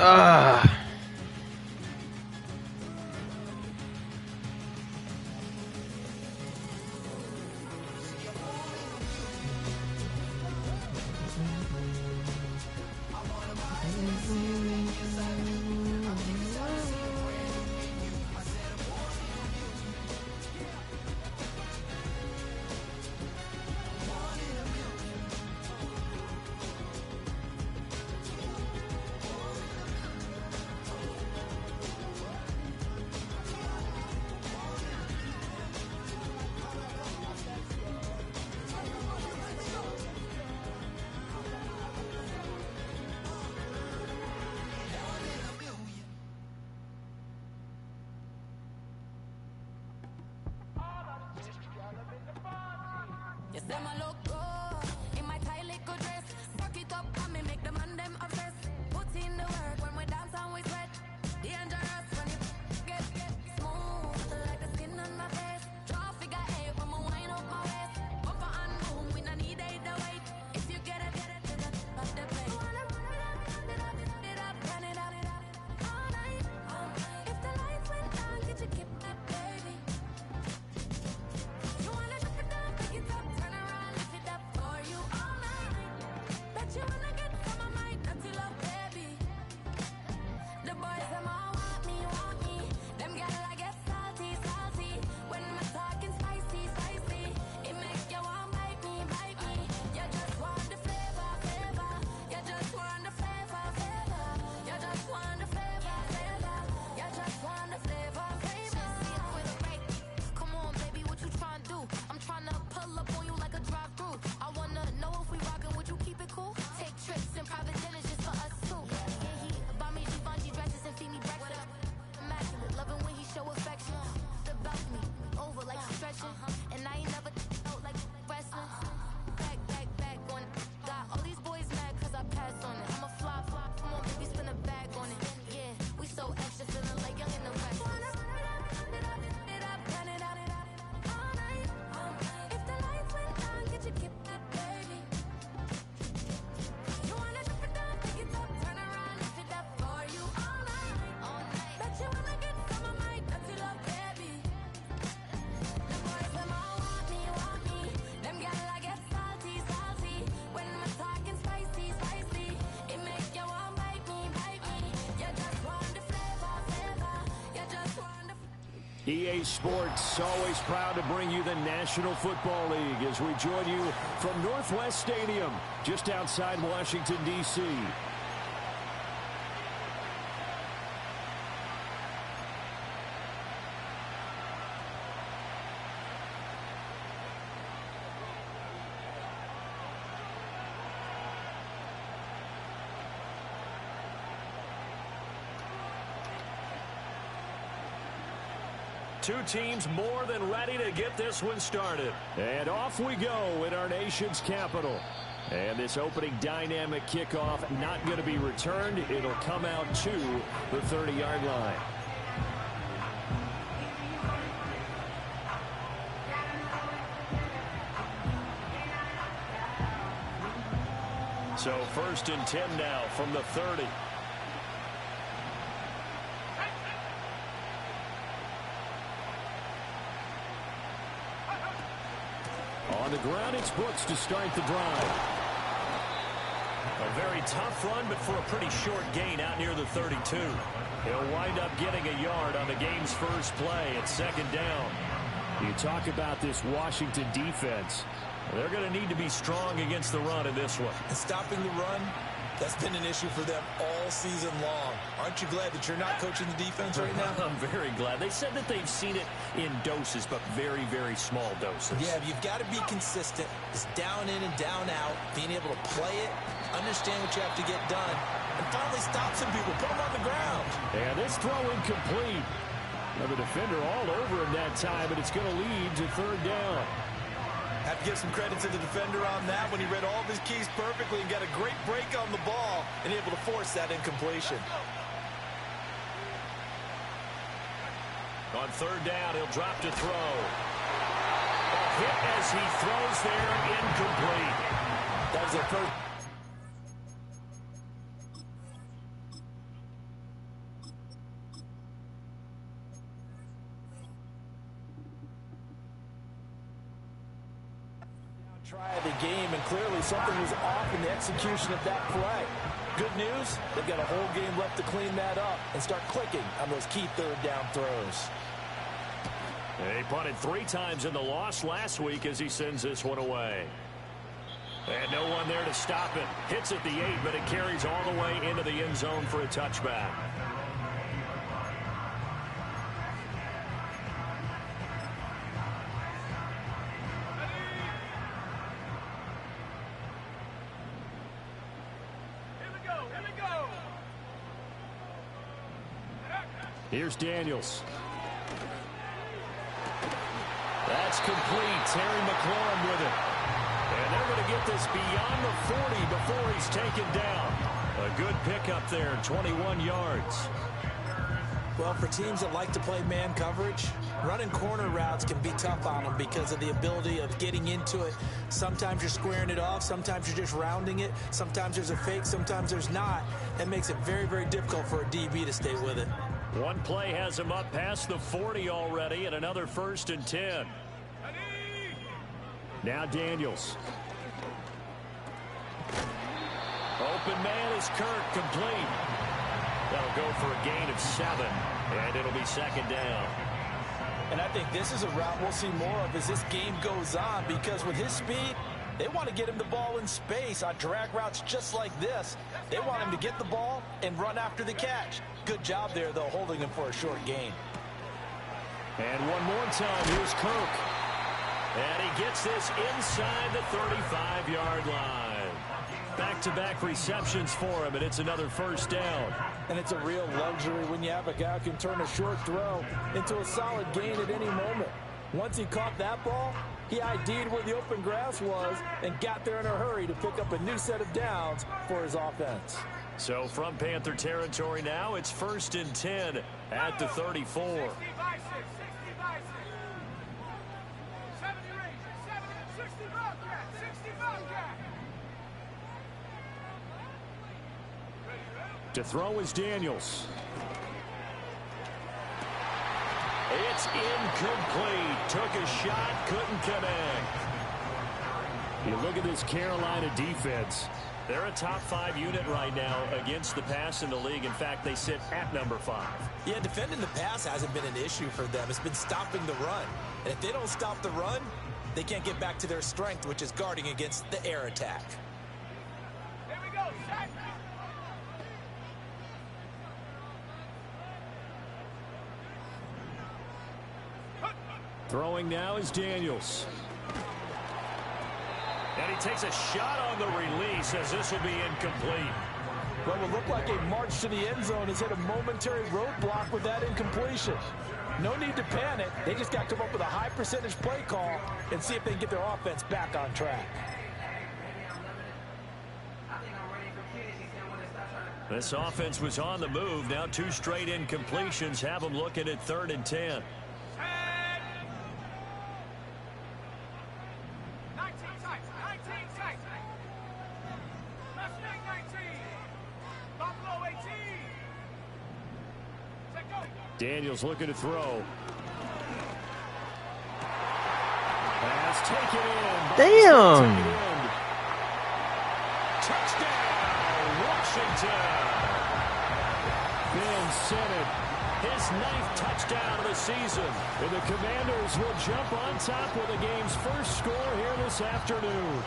Ah. EA Sports, always proud to bring you the National Football League as we join you from Northwest Stadium, just outside Washington, D.C. Two teams more than ready to get this one started. And off we go in our nation's capital. And this opening dynamic kickoff not going to be returned. It'll come out to the 30-yard line. So 1st and 10 now from the 30. On the ground, it's Brooks to start the drive. A very tough run, but for a pretty short gain out near the 32. He'll wind up getting a yard on the game's first play at 2nd down. You talk about this Washington defense. They're going to need to be strong against the run in this one. And stopping the run, that's been an issue for them all season long. Aren't you glad that you're not coaching the defense right now? I'm very glad. They said that they've seen it in doses, but very, very small doses. Yeah, you've got to be consistent. It's down in and down out, being able to play it, understand what you have to get done, and finally stop some people, put them on the ground. And this throw incomplete. Now the defender all over him that time, but it's going to lead to 3rd down. Have to give some credit to the defender on that when he read all of his keys perfectly and got a great break on the ball and able to force that incompletion. On 3rd down, he'll drop to throw. A hit as he throws there, incomplete. That was a first. Try of the game, and clearly something was off in the execution of that play. Good news, they've got a whole game left to clean that up and start clicking on those key third down throws. He punted 3 times in the loss last week as he sends this one away. And no one there to stop it. Hits at the 8, but it carries all the way into the end zone for a touchback. Here's Daniels. That's complete. Terry McLaurin with it. And they're going to get this beyond the 40 before he's taken down. A good pickup there, 21 yards. Well, for teams that like to play man coverage, running corner routes can be tough on them because of the ability of getting into it. Sometimes you're squaring it off. Sometimes you're just rounding it. Sometimes there's a fake. Sometimes there's not. That makes it very, very difficult for a DB to stay with it. One play has him up past the 40 already, and another 1st and 10. Now Daniels. Open man is Kirk, complete. That'll go for a gain of 7, and it'll be 2nd down. And I think this is a route we'll see more of as this game goes on, because with his speed, they want to get him the ball in space on drag routes just like this. They want him to get the ball and run after the catch. Good job there, though, holding him for a short gain. And one more time, here's Kirk. And he gets this inside the 35-yard line. Back-to-back receptions for him, and it's another 1st down. And it's a real luxury when you have a guy who can turn a short throw into a solid gain at any moment. Once he caught that ball, he ID'd where the open grass was and got there in a hurry to pick up a new set of downs for his offense. So from Panther territory now, it's 1st and 10 at the 34. To throw is Daniels. It's incomplete. Took a shot, couldn't connect. You look at this Carolina defense. They're a top 5 unit right now against the pass in the league. In fact, they sit at number 5. Yeah, defending the pass hasn't been an issue for them. It's been stopping the run. And if they don't stop the run, they can't get back to their strength, which is guarding against the air attack. Here we go, set. Throwing now is Daniels. And he takes a shot on the release as this will be incomplete. What will look like a march to the end zone has hit a momentary roadblock with that incompletion. No need to panic. They just got to come up with a high percentage play call and see if they can get their offense back on track. This offense was on the move. Now 2 straight incompletions have them looking at 3rd and 10. Daniels looking to throw. Pass taken in. Damn. Touchdown, Washington. Ben Sennett, his 9th touchdown of the season. And the Commanders will jump on top with the game's first score here this afternoon.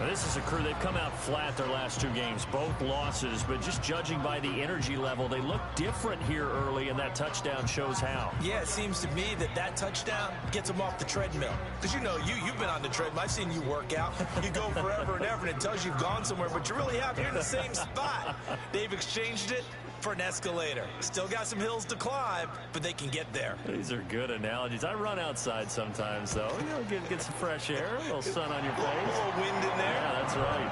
Now, this is a crew, they've come out flat their last 2 games, both losses, but just judging by the energy level, they look different here early, and that touchdown shows how. Yeah, it seems to me that touchdown gets them off the treadmill. Because you know, you've been on the treadmill. I've seen you work out. You go forever and ever, and it tells you've gone somewhere, but you really have. You're in the same spot. They've exchanged it for an escalator. Still got some hills to climb, but they can get there. These are good analogies. I run outside sometimes, though. You know, get some fresh air, a little sun on your face. A little wind in there. Yeah, that's right.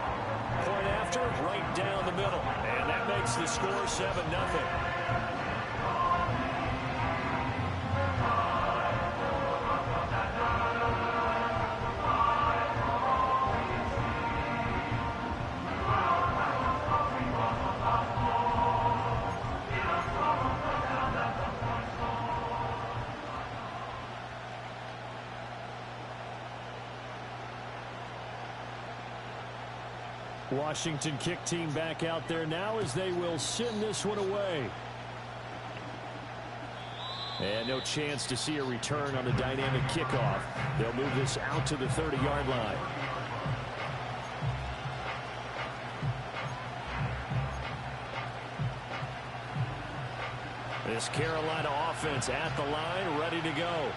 Point after, right down the middle. And that makes the score 7-0. Washington kick team back out there now as they will send this one away. And no chance to see a return on the dynamic kickoff. They'll move this out to the 30-yard line. This Carolina offense at the line, ready to go.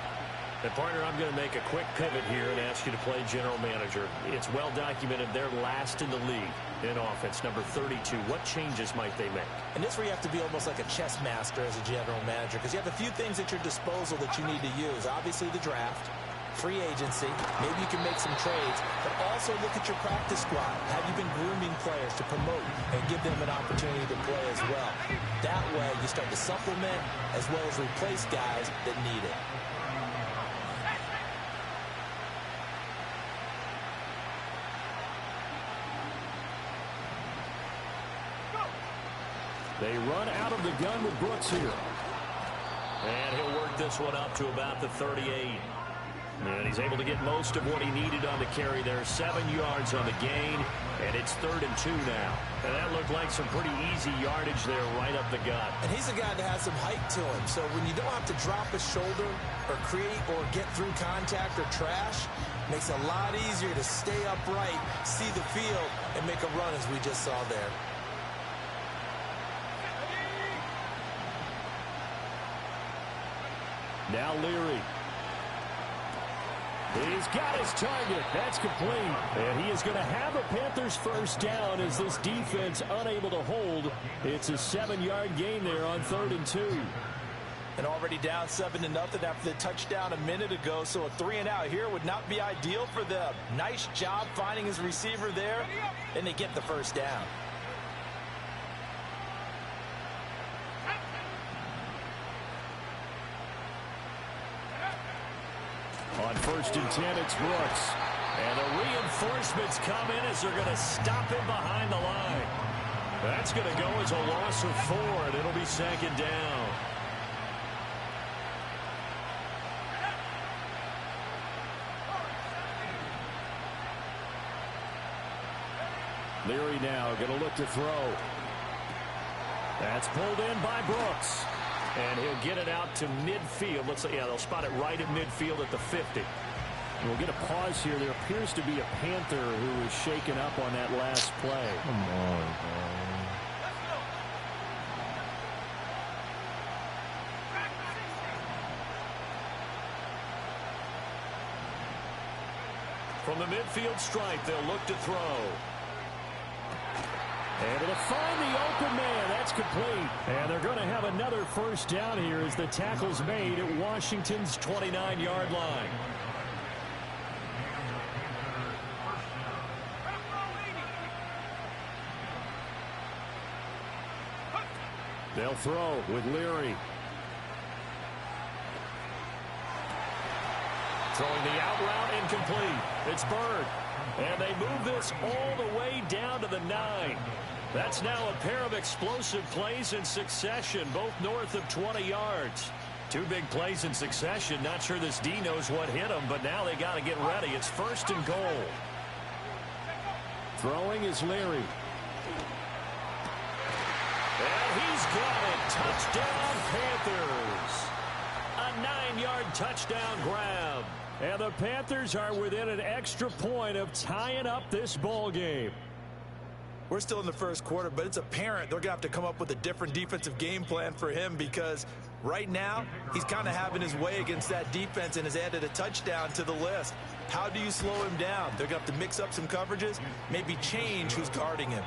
And, partner, I'm going to make a quick pivot here and ask you to play general manager. It's well documented they're last in the league in offense, number 32. What changes might they make? And this is where you have to be almost like a chess master as a general manager, because you have a few things at your disposal that you need to use. Obviously, the draft, free agency, maybe you can make some trades, but also look at your practice squad. Have you been grooming players to promote and give them an opportunity to play as well? That way, you start to supplement as well as replace guys that need it. They run out of the gun with Brooks here. And he'll work this one up to about the 38. And he's able to get most of what he needed on the carry there. 7 yards on the gain. And it's 3rd and 2 now. And that looked like some pretty easy yardage there right up the gut. And he's a guy that has some height to him. So when you don't have to drop a shoulder or create or get through contact or trash, makes it a lot easier to stay upright, see the field, and make a run as we just saw there. Now Leary. He's got his target. That's complete. And he is going to have a Panthers first down as this defense unable to hold. It's a 7-yard gain there on 3rd and 2. And already down 7-0 after the touchdown a minute ago. So a 3-and-out here would not be ideal for them. Nice job finding his receiver there. And they get the first down. On 1st and 10, it's Brooks. And the reinforcements come in as they're going to stop him behind the line. That's going to go as a loss of 4, and it'll be 2nd down. Leary now going to look to throw. That's pulled in by Brooks. And he'll get it out to midfield. Looks like, yeah, they'll spot it right at midfield at the 50. We'll get a pause here. There appears to be a Panther who is shaken up on that last play. Come on, man. From the midfield stripe, they'll look to throw. Able to find the open man. That's complete. And they're going to have another first down here as the tackle's made at Washington's 29-yard line. They'll throw with Leary. Throwing the out route incomplete. It's Bird. And they move this all the way down to the 9. That's now a pair of explosive plays in succession, both north of 20 yards. 2 big plays in succession. Not sure this D knows what hit them, but now they got to get ready. It's 1st and goal. Throwing is Leary. And he's got it. Touchdown, Panthers. A 9-yard touchdown grab. And the Panthers are within an extra point of tying up this ball game. We're still in the first quarter, but it's apparent they're going to have to come up with a different defensive game plan for him, because right now he's kind of having his way against that defense and has added a touchdown to the list. How do you slow him down? They're going to have to mix up some coverages, maybe change who's guarding him.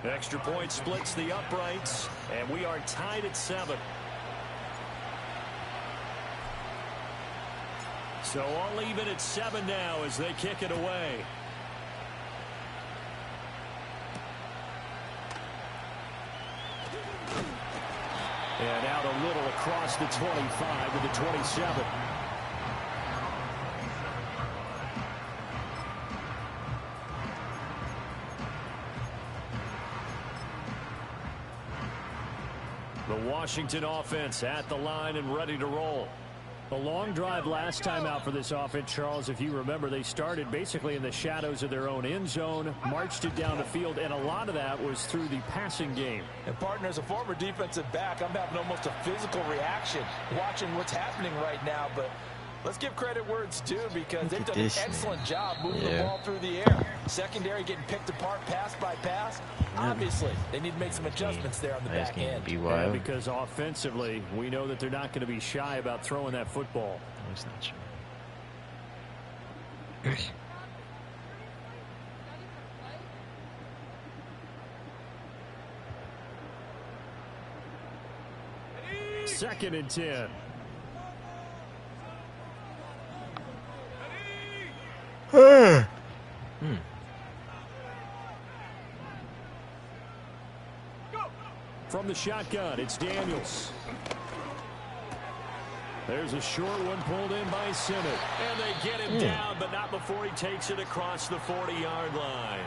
Extra point splits the uprights, and we are tied at 7. So all even at 7 now as they kick it away. And out a little across the 25 to the 27. The Washington offense at the line and ready to roll. A long drive last time out for this offense, Charles. If you remember, they started basically in the shadows of their own end zone, marched it down the field, and a lot of that was through the passing game. And, partner, as a former defensive back, I'm having almost a physical reaction watching what's happening right now. But let's give credit where it's due, because they've done an excellent job moving the ball through the air. Secondary getting picked apart pass by pass. Obviously, they need to make some adjustments there on the back end. Yeah, because offensively, we know that they're not going to be shy about throwing that football. That's not true. Second and 10. From the shotgun, it's Daniels. There's a short one pulled in by Simmons. And they get him down, but not before he takes it across the 40-yard line.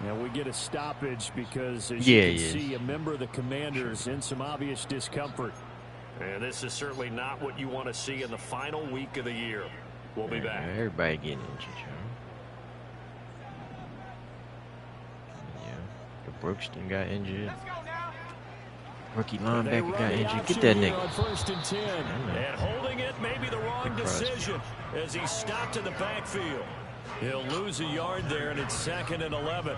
Now we get a stoppage because, as you can see, a member of the Commanders in some obvious discomfort. And this is certainly not what you want to see in the final week of the year. We'll be back. Everybody getting injured, the Brookston got injured. Rookie linebacker got injured. Get that nigga. First and 10. And holding it may be the wrong decision as he stopped in the backfield. He'll lose a yard there, and it's 2nd and 11.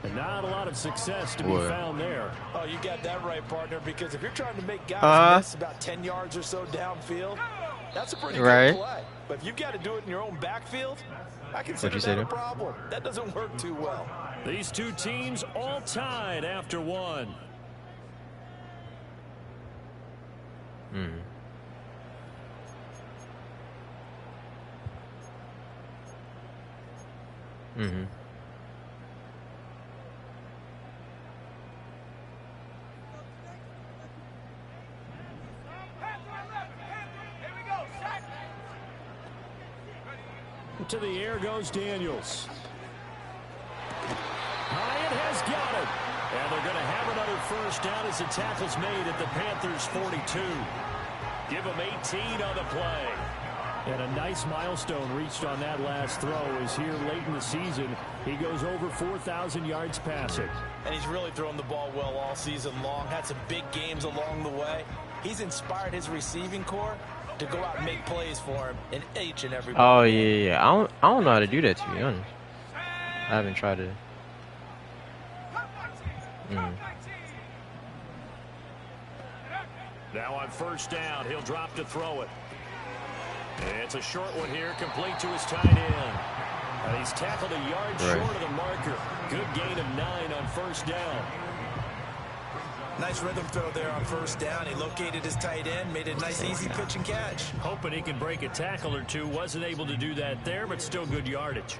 And not a lot of success to be found there. Oh, you got that right, partner, because if you're trying to make guys miss about 10 yards or so downfield, that's a pretty good play. But if you've got to do it in your own backfield, I consider that a problem. That doesn't work too well. These two teams all tied after one. To the air goes Daniels. Hyatt has got it. And they're going to have another first down as the tackle's made at the Panthers' 42. Give them 18 on the play. And a nice milestone reached on that last throw is here late in the season. He goes over 4,000 yards passing. And he's really thrown the ball well all season long. Had some big games along the way. He's inspired his receiving corps to go out and make plays for him in each and every ball. Oh, yeah. I don't know how to do that, to be honest. I haven't tried to. Now on first down, he'll drop to throw it. It's a short one here, complete to his tight end. And he's tackled a yard short of the marker. Good gain of 9 on first down. Nice rhythm throw there on first down. He located his tight end, made a nice easy pitch and catch. Hoping he can break a tackle or two. Wasn't able to do that there, but still good yardage.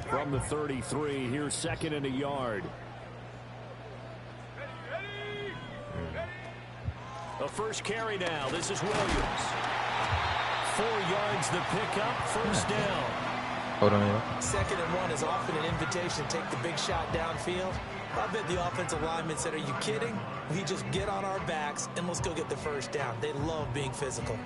From the 33, here's 2nd and a yard. A first carry now. This is Williams. 4 yards the pickup. First down. Hold on here. 2nd and 1 is often an invitation to take the big shot downfield. I bet the offensive linemen said, are you kidding? We just get on our backs and let's go get the first down. They love being physical.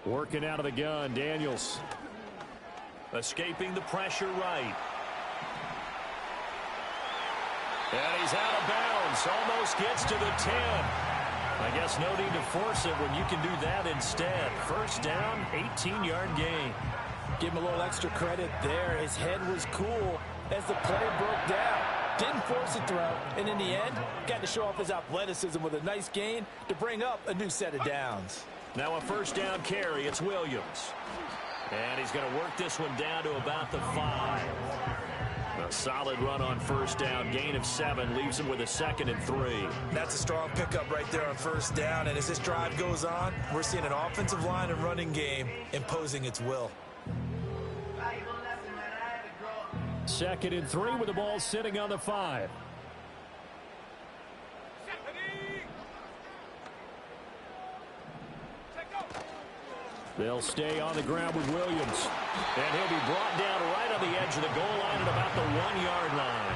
Working out of the gun, Daniels. Escaping the pressure right. And he's out of bounds. Almost gets to the 10. I guess no need to force it when you can do that instead. First down, 18-yard gain. Give him a little extra credit there. His head was cool as the play broke down. Didn't force a throw, and in the end, got to show off his athleticism with a nice gain to bring up a new set of downs. Now a first down carry. It's Williams. And he's going to work this one down to about the 5. solid run on first down. Gain of 7 leaves him with a 2nd and 3. That's a strong pickup right there on first down. And as this drive goes on, we're seeing an offensive line and running game imposing its will. 2nd and 3 with the ball sitting on the 5. They'll stay on the ground with Williams. And he'll be brought down right on the edge of the goal line at about the 1-yard line.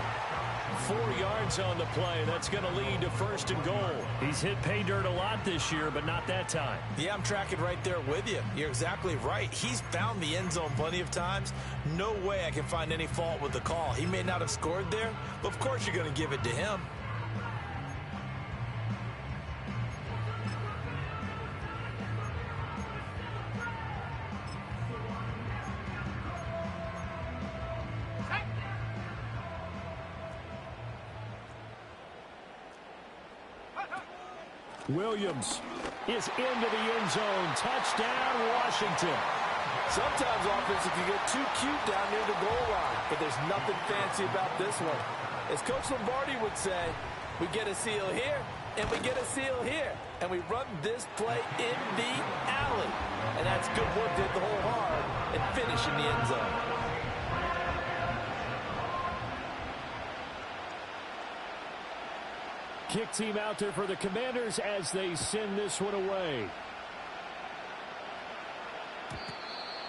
4 yards on the play. That's going to lead to 1st and goal. He's hit pay dirt a lot this year, but not that time. Yeah, I'm tracking right there with you. You're exactly right. He's found the end zone plenty of times. No way I can find any fault with the call. He may not have scored there, but of course you're going to give it to him. Williams is into the end zone. Touchdown, Washington. Sometimes offense can get too cute down near the goal line, but there's nothing fancy about this one. As Coach Lombardi would say, we get a seal here, and we get a seal here, and we run this play in the alley. And that's good work to hit the hole hard and finish in the end zone. Kick team out there for the Commanders as they send this one away.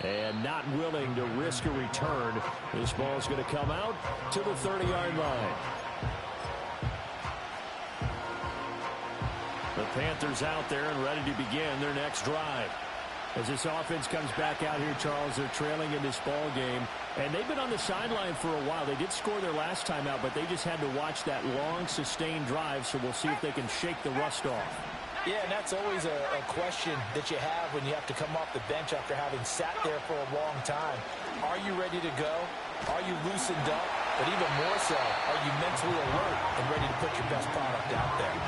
And not willing to risk a return. This ball's going to come out to the 30-yard line. The Panthers out there and ready to begin their next drive. As this offense comes back out here, Charles, they're trailing in this ball game. And they've been on the sideline for a while. They did score their last time out, but they just had to watch that long, sustained drive, so we'll see if they can shake the rust off. Yeah, and that's always a question that you have when you have to come off the bench after having sat there for a long time. Are you ready to go? Are you loosened up? But even more so, are you mentally alert and ready to put your best product out there?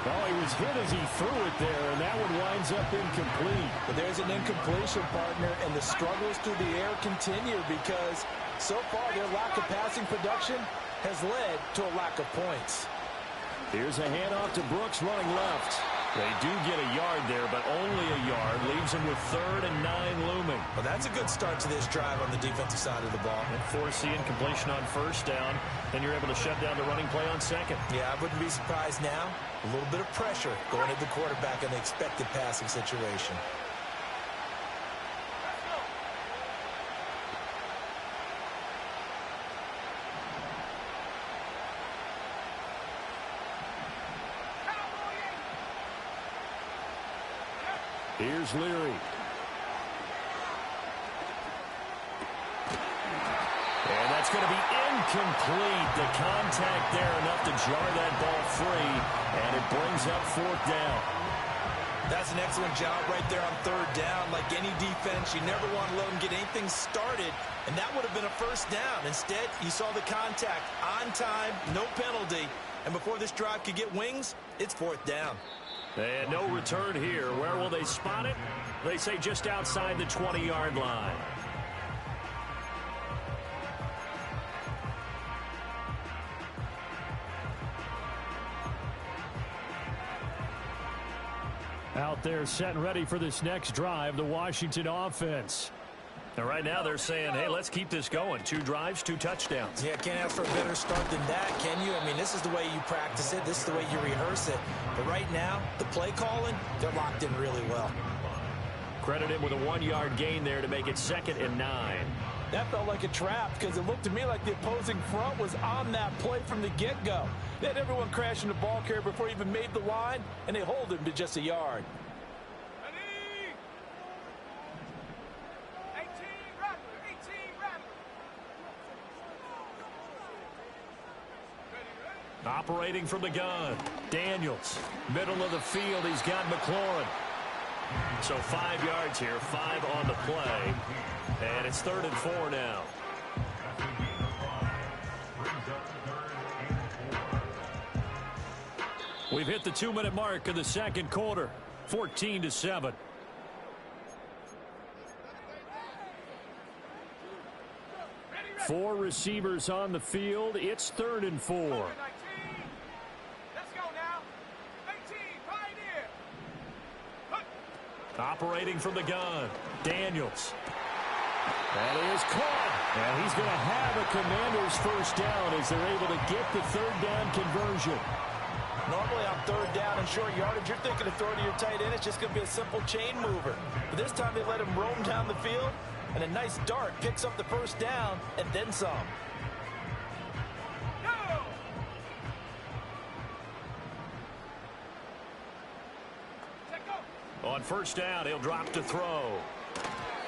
Well, he was hit as he threw it there, and that one winds up incomplete. But there's an incompletion, partner, and the struggles through the air continue because so far their lack of passing production has led to a lack of points. Here's a handoff to Brooks running left. They do get a yard there, but only a yard. Leaves them with 3rd and 9 looming. Well, that's a good start to this drive on the defensive side of the ball. And forcing completion on first down, then you're able to shut down the running play on 2nd. Yeah, I wouldn't be surprised now. A little bit of pressure going at the quarterback in the expected passing situation. Here's Leary. And that's going to be incomplete. The contact there enough to jar that ball free, and it brings up 4th down. That's an excellent job right there on 3rd down. Like any defense, you never want to let them get anything started, and that would have been a 1st down. Instead, you saw the contact on time, no penalty, and before this drive could get wings, it's 4th down. And no return here. Where will they spot it? They say just outside the 20-yard line. Out there set and ready for this next drive, the Washington offense. And right now they're saying, hey, let's keep this going. 2 drives, 2 touchdowns. Yeah, can't ask for a better start than that, can you? I mean, this is the way you practice it. This is the way you rehearse it. But right now, the play calling, they're locked in really well. Credit him with a 1-yard gain there to make it 2nd and 9. That felt like a trap because it looked to me like the opposing front was on that play from the get-go. They had everyone crashing the ball carrier before he even made the line, and they hold him to just a yard. Operating from the gun, Daniels. Middle of the field, he's got McLaurin. So 5 yards here, 5 on the play. And it's 3rd and 4 now. We've hit the 2-minute mark of the 2nd quarter, 14-7. 4 receivers on the field. It's 3rd and 4. 19. Let's go now. 18, Pioneer. Operating from the gun, Daniels. That is caught. And he's going to have a Commanders first down as they're able to get the 3rd down conversion. Normally on 3rd down and short yardage, you're thinking of throwing to your tight end. It's just going to be a simple chain mover. But this time they let him roam down the field, and a nice dart picks up the first down and then some. Go! Check go. On first down, he'll drop to throw.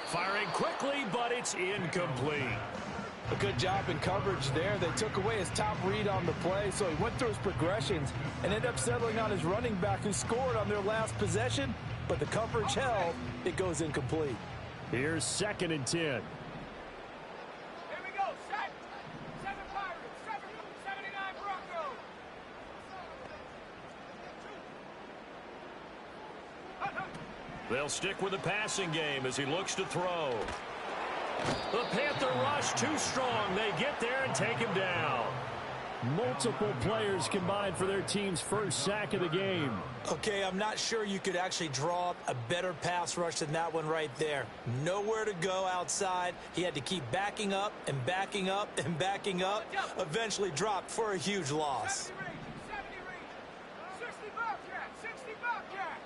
Firing quickly, but it's incomplete. A good job in coverage there. They took away his top read on the play, so he went through his progressions and ended up settling on his running back who scored on their last possession, but the coverage held. It goes incomplete. Here's 2nd and 10. Here we go. Set. 7 Pirates. 79 Broncos. They'll stick with the passing game as he looks to throw. The Panther rush too strong. They get there and take him down. Multiple players combined for their team's first sack of the game. Okay, I'm not sure you could actually draw up a better pass rush than that one right there. Nowhere to go outside. He had to keep backing up and backing up and backing up. Eventually dropped for a huge loss. 70 range. 60 Bobcat. 60 Bobcat.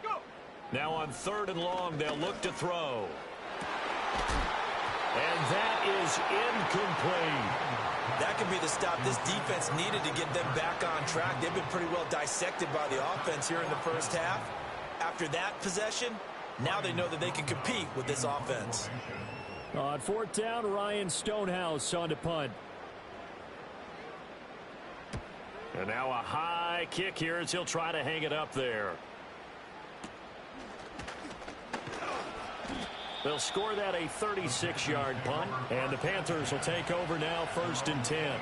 Go. Now on 3rd and long, they'll look to throw. And that is incomplete. That could be the stop this defense needed to get them back on track. They've been pretty well dissected by the offense here in the first half. After that possession, now they know that they can compete with this offense. On 4th down, Ryan Stonehouse on to punt. And now a high kick here as he'll try to hang it up there. They'll score that a 36-yard punt, and the Panthers will take over now 1st and 10.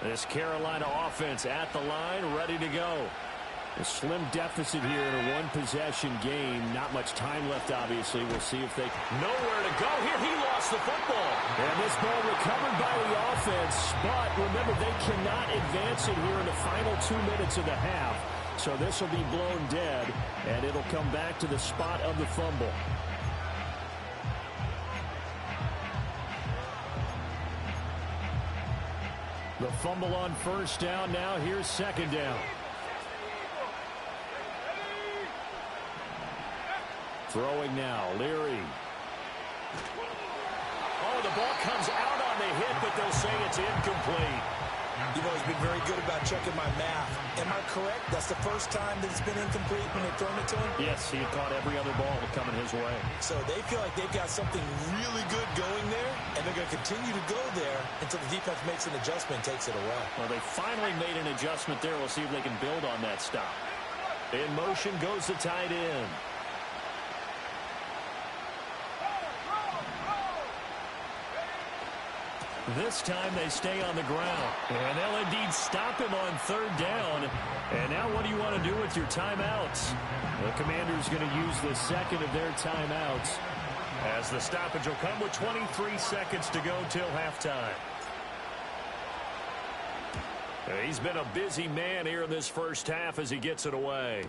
This Carolina offense at the line, ready to go. A slim deficit here in a one-possession game. Not much time left, obviously. We'll see if they... Nowhere to go here. He lost the football. And this ball recovered by the offense. But remember, they cannot advance it here in the final 2 minutes of the half. So this will be blown dead, and it'll come back to the spot of the fumble. The fumble on 1st down. Now here's 2nd down. Throwing now, Leary. Oh, the ball comes out on the hit, but they'll say it's incomplete. You know, he's been very good about checking my math. Am I correct? That's the first time that it's been incomplete when they've thrown it to him? Yes, he had caught every other ball coming his way. So they feel like they've got something really good going there, and they're going to continue to go there until the defense makes an adjustment and takes it away. Well, they finally made an adjustment there. We'll see if they can build on that stop. In motion goes the tight end. This time they stay on the ground. And they'll indeed stop him on 3rd down. And now what do you want to do with your timeouts? The Commanders going to use the 2nd of their timeouts, as the stoppage will come with 23 seconds to go till halftime. He's been a busy man here in this first half as he gets it away.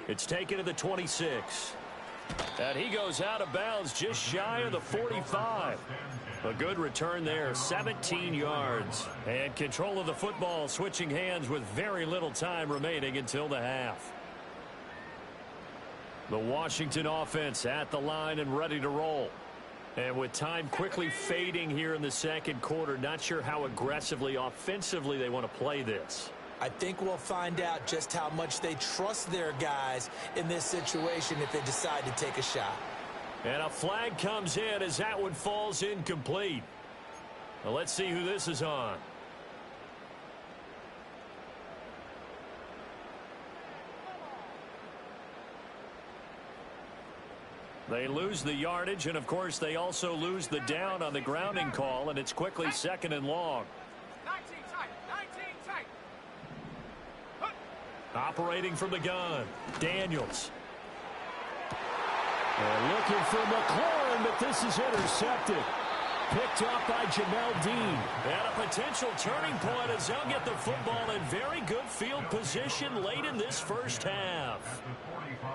It's taken to the 26. And he goes out of bounds just shy of the 45. A good return there, 17 yards. And control of the football switching hands with very little time remaining until the half. The Washington offense at the line and ready to roll. And with time quickly fading here in the 2nd quarter, not sure how aggressively, offensively they want to play this. I think we'll find out just how much they trust their guys in this situation if they decide to take a shot. And a flag comes in as that one falls incomplete. Well, let's see who this is on. They lose the yardage, and of course they also lose the down on the grounding call, and it's quickly 2nd and long. 19 tight. 19 tight. Operating from the gun, Daniels. And looking for McLaurin, but this is intercepted. Picked off by Jamel Dean. And a potential turning point as they'll get the football in very good field position late in this first half.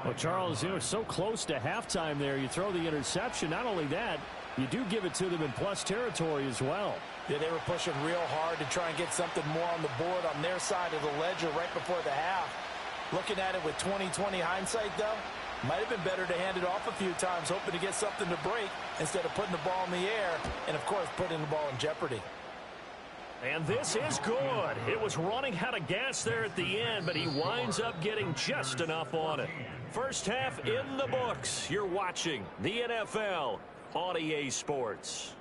Well, Charles, so close to halftime there. You throw the interception. Not only that, you do give it to them in plus territory as well. Yeah, they were pushing real hard to try and get something more on the board on their side of the ledger right before the half. Looking at it with 20/20 hindsight, though, might have been better to hand it off a few times, hoping to get something to break instead of putting the ball in the air and, of course, putting the ball in jeopardy. And this is good. It was running out of gas there at the end, but he winds up getting just enough on it. First half in the books. You're watching the NFL on EA Sports.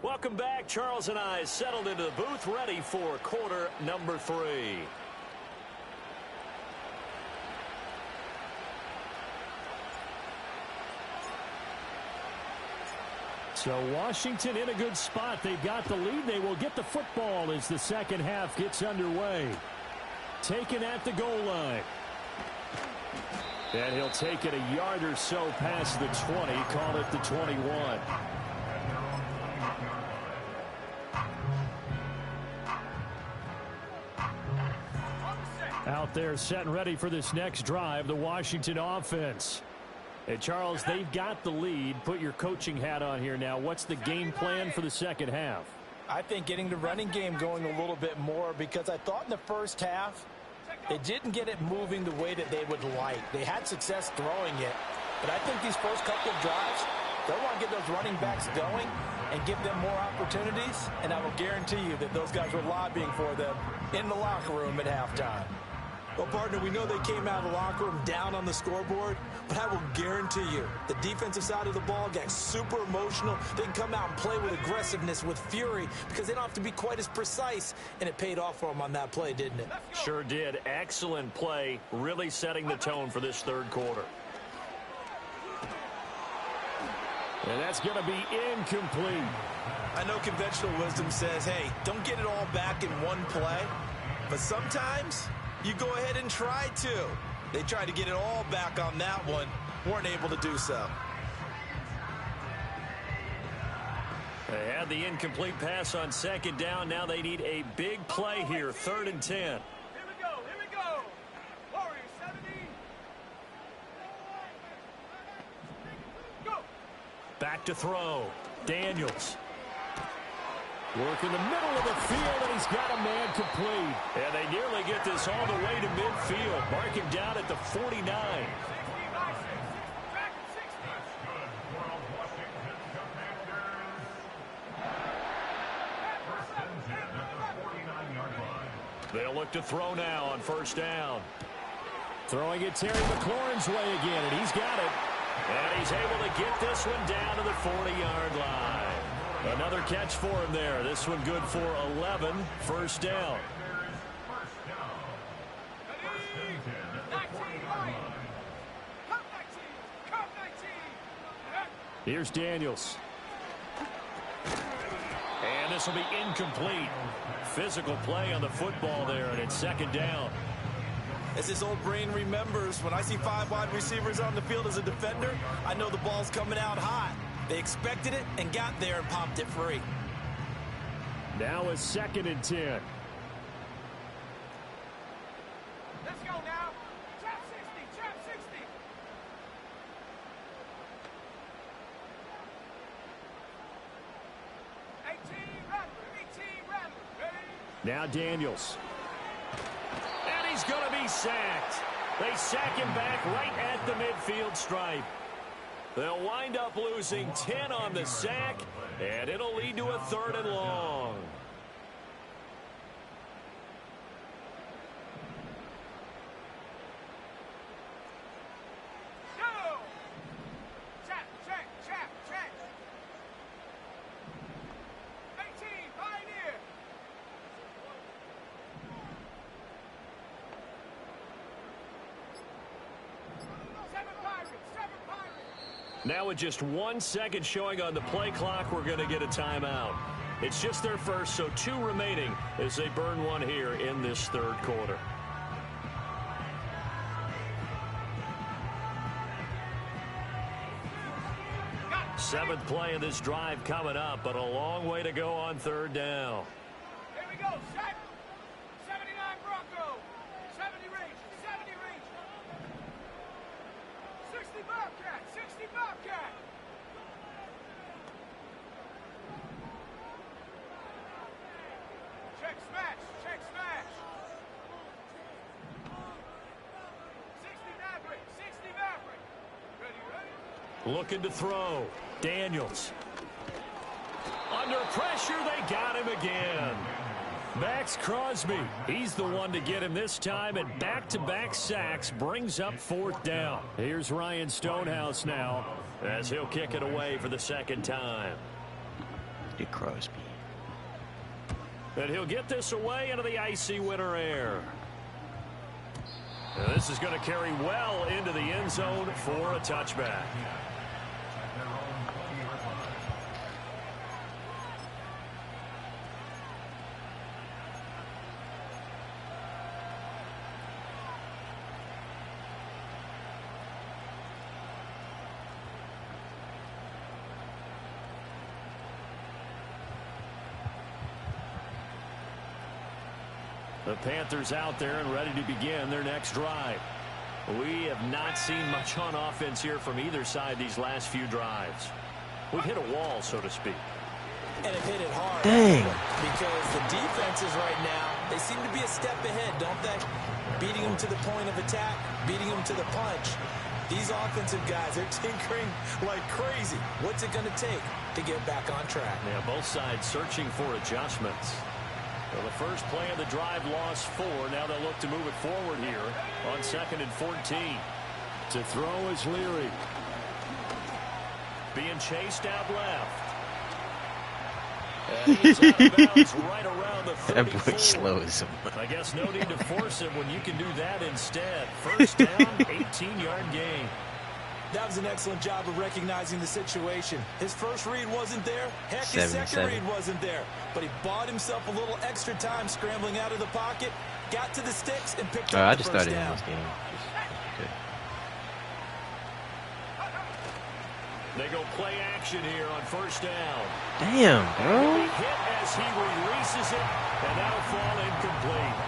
Welcome back. Charles and I settled into the booth, ready for quarter number 3. So Washington in a good spot. They've got the lead. They will get the football as the second half gets underway. Taken at the goal line. And he'll take it a yard or so past the 20. Call it the 21. Out there set and ready for this next drive, the Washington offense. Hey, Charles, they've got the lead. Put your coaching hat on here now. What's the game plan for the second half? I think getting the running game going a little bit more, because I thought in the first half they didn't get it moving the way that they would like. They had success throwing it, but I think these first couple of drives, they'll want to get those running backs going and give them more opportunities, and I will guarantee you that those guys were lobbying for them in the locker room at halftime. Well, partner, we know they came out of the locker room down on the scoreboard, but I will guarantee you the defensive side of the ball got super emotional. They can come out and play with aggressiveness, with fury, because they don't have to be quite as precise, and it paid off for them on that play, didn't it? Sure did. Excellent play, really setting the tone for this third quarter. And that's going to be incomplete. I know conventional wisdom says, hey, don't get it all back in one play, but sometimes you go ahead and try to. They tried to get it all back on that one, weren't able to do so. They had the incomplete pass on second down. Now they need a big play here, 3rd and 10. Here we go, here we go. Warriors 70. Go. Back to throw. Daniels. Work in the middle of the field, and he's got a man complete. And they nearly get this all the way to midfield. Mark him down at the 49. 60, back at 60. They'll look to throw now on first down. Throwing it Terry McLaurin's way again, and he's got it. And he's able to get this one down to the 40-yard line. Another catch for him there. This one good for 11. First down. Here's Daniels. And this will be incomplete. Physical play on the football there, and it's second down. As his old brain remembers, when I see 5 wide receivers on the field as a defender, I know the ball's coming out hot. They expected it and got there and popped it free. Now a 2nd and 10. Let's go now. Trap 60, trap 60. Now Daniels. And he's going to be sacked. They sack him back right at the midfield stripe. They'll wind up losing 10 on the sack, and it'll lead to a 3rd and long. Go! Check. 18, Pioneer. Now with just 1 second showing on the play clock, we're going to get a timeout. It's just their first, so 2 remaining as they burn one here in this third quarter. Seventh play of this drive coming up, but a long way to go on third down. Here we go, set. 79 Bronco. 70 range, 70 range. 60 Bobcat, 60 Bobcat. Check smash, check smash. 60 Maverick, 60 Maverick. Ready, ready? Looking to throw. Daniels. Under pressure, they got him again. Max Crosby. He's the one to get him this time, and back-to-back sacks brings up fourth down. Here's Ryan Stonehouse now as he'll kick it away for the second time. Get Crosby. And he'll get this away into the icy winter air. And this is going to carry well into the end zone for a touchback. The Panthers out there and ready to begin their next drive. We have not seen much on offense here from either side these last few drives. We've hit a wall, so to speak. And have hit it hard. Dang. Because the defenses right now, they seem to be a step ahead, don't they? Beating them to the point of attack, beating them to the punch. These offensive guys are tinkering like crazy. What's it going to take to get back on track? Yeah, both sides searching for adjustments. Well, the first play of the drive lost 4. Now they'll look to move it forward here on 2nd and 14. To throw is Leary. Being chased out left. And he's out of bounds right around the 34. That boy slow as someone. I guess no need to force it when you can do that instead. First down, 18-yard gain. That was an excellent job of recognizing the situation. His first read wasn't there. Heck, his second read wasn't there. But he bought himself a little extra time scrambling out of the pocket, got to the sticks, and picked up the first down. I just started in this game. Okay. They go play action here on first down. Damn, He'll bro. be hit as he releases it, and that'll fall incomplete.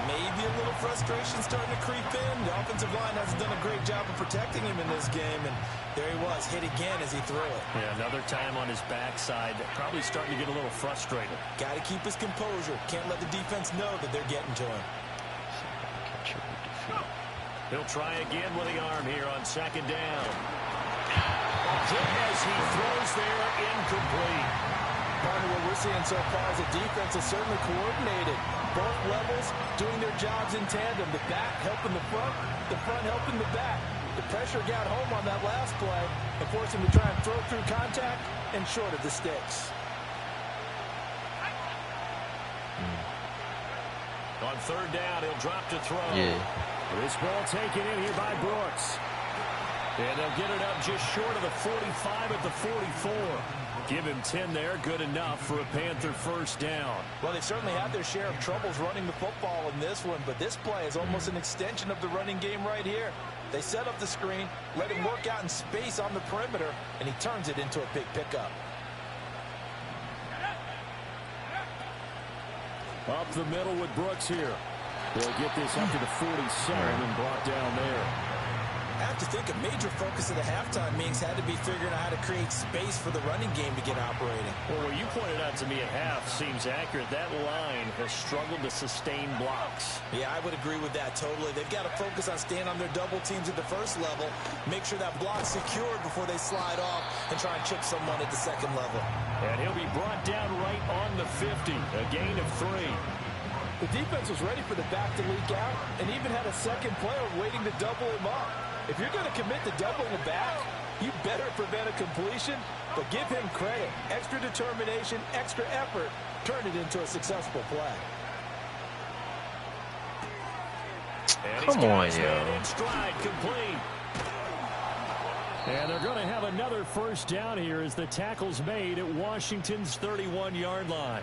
Maybe a little frustration starting to creep in. The offensive line hasn't done a great job of protecting him in this game, and there he was, hit again as he threw it. Yeah, another time on his backside, probably starting to get a little frustrated. Got to keep his composure. Can't let the defense know that they're getting to him. He'll try again with the arm here on second down. As he throws there, incomplete. Part of what we're seeing so far is the defense is certainly coordinated. Both levels doing their jobs in tandem. The back helping the front helping the back. The pressure got home on that last play and forced him to try and throw through contact and short of the sticks. On third down, he'll drop to throw. Yeah. This ball taken in here by Brooks. And they'll get it up just short of the 45 at the 44. Give him 10 there, good enough for a Panther first down. Well, they certainly had their share of troubles running the football in this one, but this play is almost an extension of the running game right here. They set up the screen, let him work out in space on the perimeter, and he turns it into a big pickup. Up the middle with Brooks here. They'll get this up to the 47 and brought down there. I have to think a major focus of the halftime meetings had to be figuring out how to create space for the running game to get operating. Well, what you pointed out to me at half seems accurate. That line has struggled to sustain blocks. Yeah, I would agree with that totally. They've got to focus on staying on their double teams at the first level, make sure that block's secured before they slide off and try and chip someone at the second level. And he'll be brought down right on the 50, a gain of 3. The defense was ready for the back to leak out and even had a second player waiting to double him up. If you're going to commit to doubling the back, you better prevent a completion, but give him credit. Extra determination, extra effort, turn it into a successful play. And Come on, yo. In stride, complete. And they're going to have another first down here as the tackle's made at Washington's 31-yard line.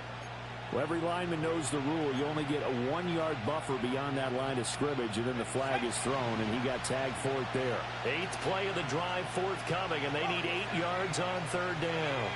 Well, every lineman knows the rule. You only get a 1-yard buffer beyond that line of scrimmage, and then the flag is thrown, and he got tagged for it there. 8th play of the drive forthcoming, and they need 8 yards on 3rd down.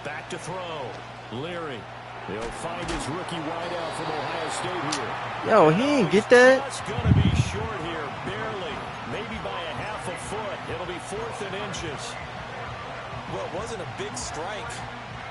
Back to throw. Leary. He'll find his rookie wideout from Ohio State here. Yo, he didn't get that. Just going to be short here, barely. Maybe by a half a foot. It'll be 4th and inches. Well, it wasn't a big strike,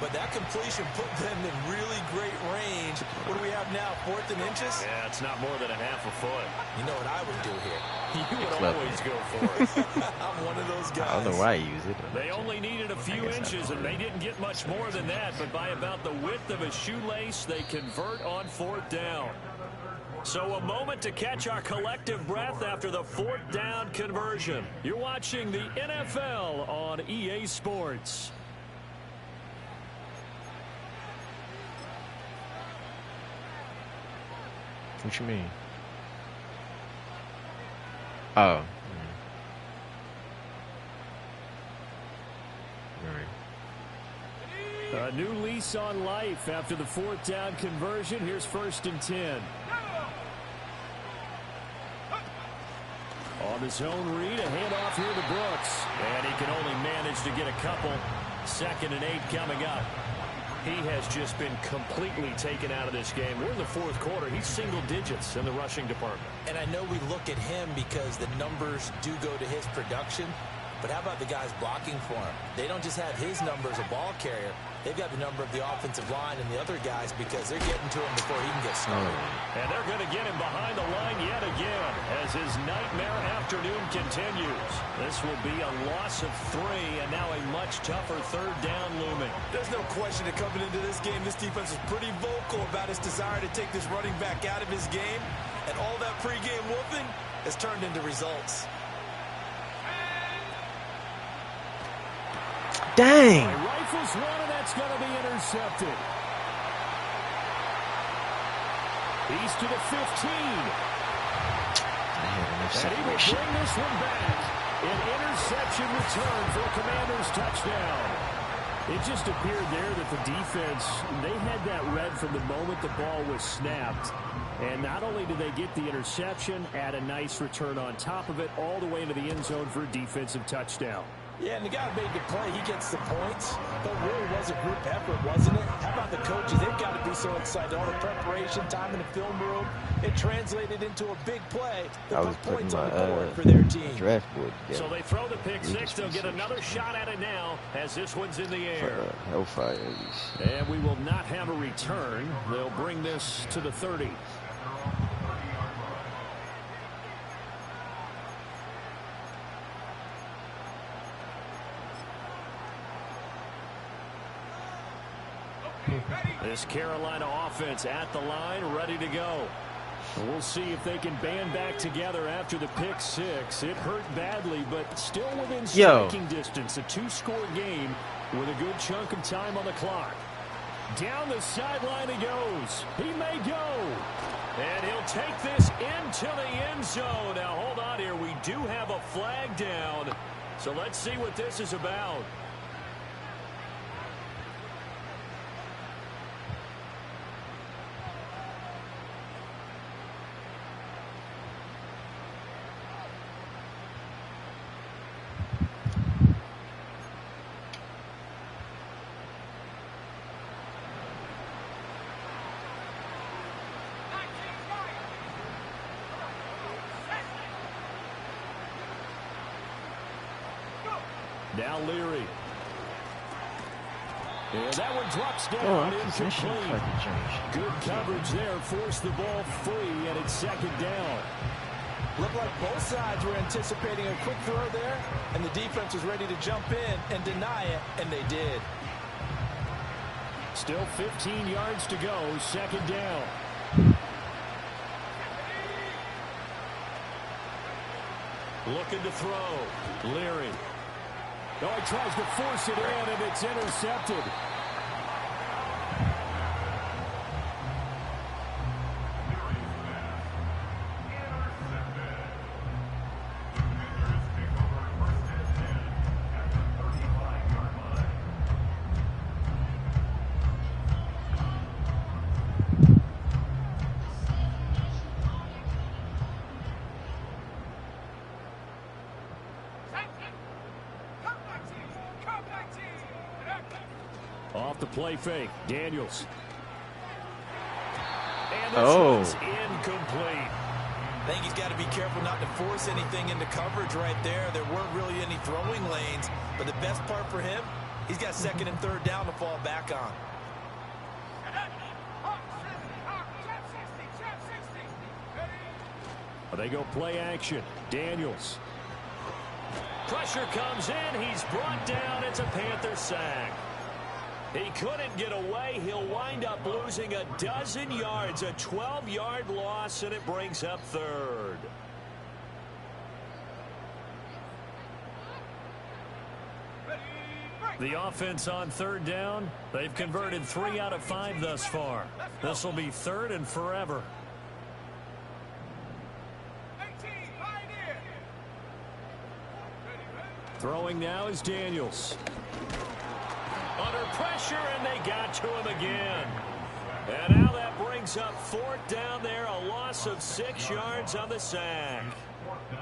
but that completion put them in really great range. What do we have now, 4th and inches? Yeah, it's not more than a half a foot. You know what I would do here? You would always go for it. I'm one of those guys. I don't know why he used it. They only needed a few inches, and they didn't get much more than that. But by about the width of a shoelace, they convert on 4th down. So a moment to catch our collective breath after the 4th down conversion. You're watching the NFL on EA Sports. What you mean? Oh. A new lease on life after the 4th down conversion. Here's 1st and 10. On the zone read, a handoff here to Brooks. And he can only manage to get a couple. 2nd and 8 coming up. He has just been completely taken out of this game. We're in the 4th quarter. He's single digits in the rushing department. And I know we look at him because the numbers do go to his production. But how about the guys blocking for him? They don't just have his number as a ball carrier. They've got the number of the offensive line and the other guys because they're getting to him before he can get started. And they're going to get him behind the line yet again as his nightmare afternoon continues. This will be a loss of 3 and now a much tougher 3rd down looming. There's no question that coming into this game, this defense is pretty vocal about its desire to take this running back out of his game. And all that pregame whooping has turned into results. Dang. Rifles one, and that's going to be intercepted. He's to the 15. And he will bring this one back. An interception return for a Commanders touchdown. It just appeared there that the defense, they had that read from the moment the ball was snapped. And not only did they get the interception, add a nice return on top of it, all the way into the end zone for a defensive touchdown. Yeah, and the guy made the play. He gets the points. But it really was a group effort, wasn't it? How about the coaches? They've got to be so excited. All the preparation, time in the film room. It translated into a big play. They put points on the board for their team. Draft board so they throw the pick 6. They'll get another shot at it now as this one's in the air. Hellfire. And we will not have a return. They'll bring this to the 30. This Carolina offense at the line, ready to go. We'll see if they can band back together after the pick 6. It hurt badly, but still within striking distance. A 2-score game with a good chunk of time on the clock. Down the sideline he goes. He may go. And he'll take this into the end zone. Now, hold on here. We do have a flag down. So let's see what this is about. Now Leary. And that one drops down incomplete. Good coverage there. Forced the ball free, and it's 2nd down. Looked like both sides were anticipating a quick throw there, and the defense was ready to jump in and deny it, and they did. Still 15 yards to go. 2nd down. Looking to throw. Leary. Oh, he tries to force it in, and it's intercepted. Off the play fake, Daniels. And this one's incomplete. I think he's got to be careful not to force anything into coverage right there. There weren't really any throwing lanes, but the best part for him, he's got second and third down to fall back on. They go play action. Daniels. Pressure comes in. He's brought down. It's a Panther sack. He couldn't get away. He'll wind up losing a dozen yards, a 12-yard loss, and it brings up third. The offense on third down, they've converted 3 out of 5 thus far. This will be third and forever. Throwing now is Daniels. Under pressure, and they got to him again. And now that brings up fourth down there, a loss of 6 yards on the sack.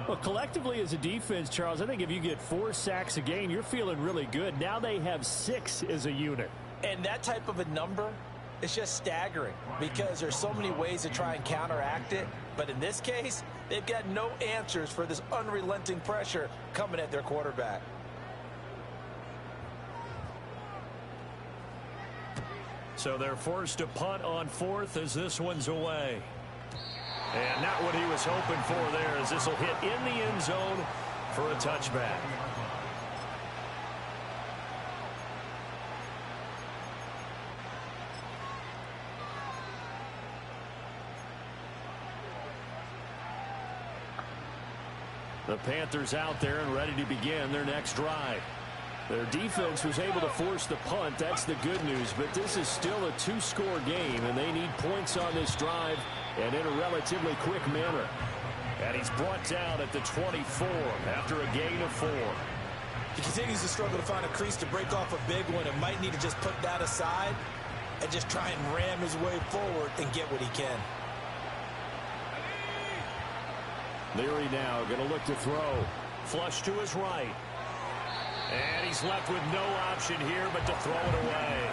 Well, collectively as a defense, Charles, I think if you get 4 sacks a game, you're feeling really good. Now they have 6 as a unit. And that type of a number, it's just staggering because there's so many ways to try and counteract it. But in this case, they've got no answers for this unrelenting pressure coming at their quarterback. So they're forced to punt on fourth as this one's away. And not what he was hoping for there, as this will hit in the end zone for a touchback. The Panthers out there and ready to begin their next drive. Their defense was able to force the punt. That's the good news. But this is still a 2-score game, and they need points on this drive and in a relatively quick manner. And he's brought down at the 24 after a gain of 4. He continues to struggle to find a crease to break off a big one and might need to just put that aside and just try and ram his way forward and get what he can. Leary now going to look to throw. Flush to his right. And he's left with no option here but to throw it away.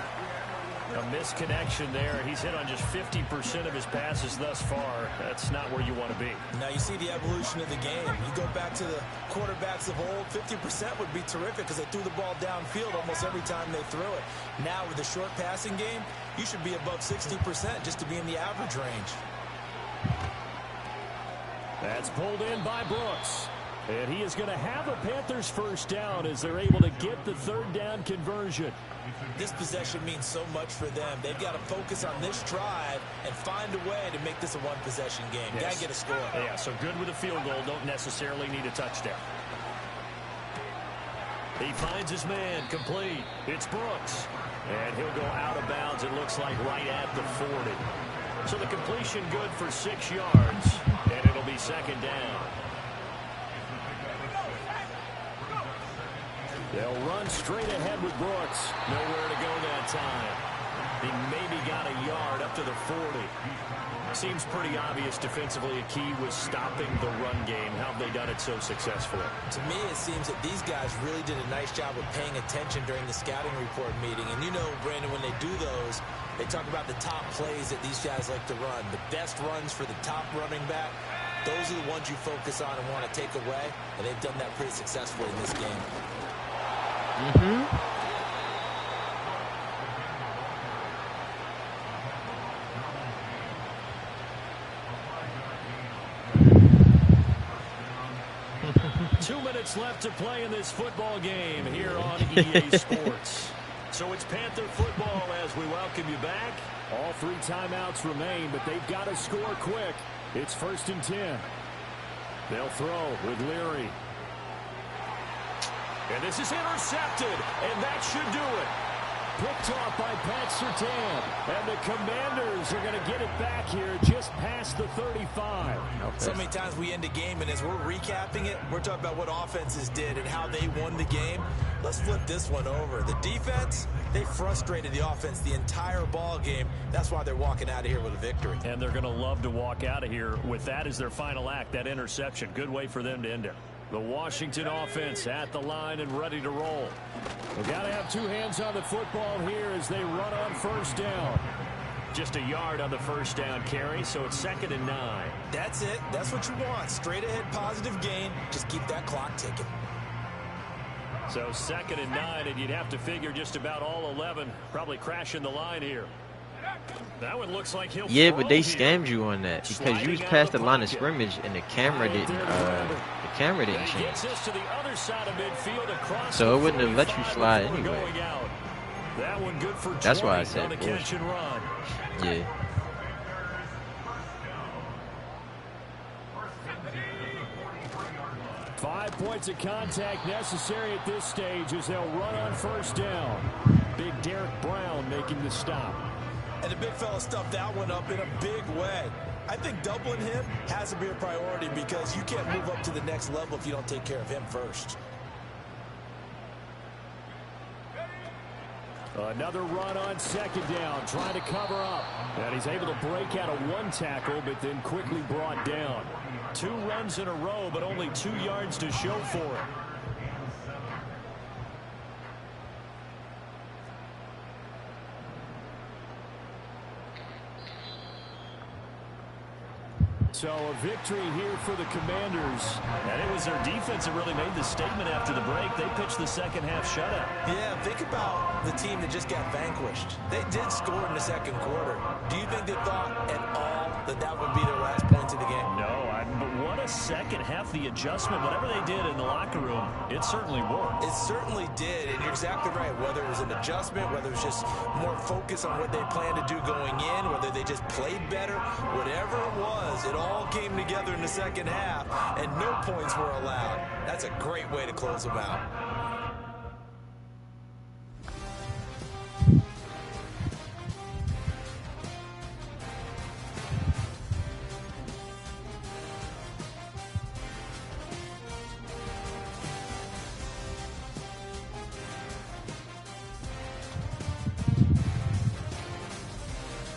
A misconnection there. He's hit on just 50% of his passes thus far. That's not where you want to be. Now you see the evolution of the game. You go back to the quarterbacks of old, 50% would be terrific because they threw the ball downfield almost every time they threw it. Now with the short passing game, you should be above 60% just to be in the average range. That's pulled in by Brooks. And he is going to have a Panthers first down as they're able to get the third down conversion. This possession means so much for them. They've got to focus on this drive and find a way to make this a one-possession game. Yes. Got to get a score. Yeah, so good with a field goal. Don't necessarily need a touchdown. He finds his man complete. It's Brooks. And he'll go out of bounds, it looks like, right at the 40. So the completion good for 6 yards. And it'll be second down. They'll run straight ahead with Brooks. Nowhere to go that time. He maybe got a yard up to the 40. Seems pretty obvious defensively a key was stopping the run game. How have they done it so successfully? To me, it seems that these guys really did a nice job of paying attention during the scouting report meeting. And you know, Brandon, when they do those, they talk about the top plays that these guys like to run. The best runs for the top running back, those are the ones you focus on and want to take away. And they've done that pretty successfully in this game. Mm-hmm. 2 minutes left to play in this football game here on EA Sports. So it's Panther football as we welcome you back. All 3 timeouts remain, but they've got to score quick. It's 1st and 10. They'll throw with Leary. And this is intercepted, and that should do it. Picked off by Pat Surtain. And the Commanders are going to get it back here just past the 35. So many times we end a game, and as we're recapping it, we're talking about what offenses did and how they won the game. Let's flip this one over. The defense, they frustrated the offense the entire ball game. That's why they're walking out of here with a victory. And they're going to love to walk out of here with that as their final act, that interception. Good way for them to end it. The Washington offense at the line and ready to roll. They've got to have two hands on the football here as they run on first down. Just a yard on the first down carry, so it's 2nd and 9. That's it. That's what you want. Straight ahead positive gain. Just keep that clock ticking. So 2nd and 9, and you'd have to figure just about all 11 probably crashing the line here. That one looks like he'll Yeah, but they scammed you on that because you was past the line of scrimmage and the camera didn't change. So it wouldn't have let you slide anyway. That one good for That's why I 20 said on the catch and run. Yeah. Five points of contact necessary at this stage as they'll run on first down. Big Derek Brown making the stop. And the big fella stuffed that one up in a big way. I think doubling him has to be a priority because you can't move up to the next level if you don't take care of him first. Another run on 2nd down, trying to cover up. And he's able to break out of one tackle, but then quickly brought down. 2 runs in a row, but only 2 yards to show for it. So a victory here for the Commanders. And it was their defense that really made the statement after the break. They pitched the second half shutout. Yeah, think about the team that just got vanquished. They did score in the 2nd quarter. Do you think they thought at all that that would be their last points of the game? No, but what a second half. The adjustment, whatever they did in the locker room, it certainly worked. It certainly did, and you're exactly right. Whether it was an adjustment, whether it was just more focus on what they planned to do going in, whether they just played better, whatever it was, it all came together in the 2nd half, and no points were allowed. That's a great way to close them out.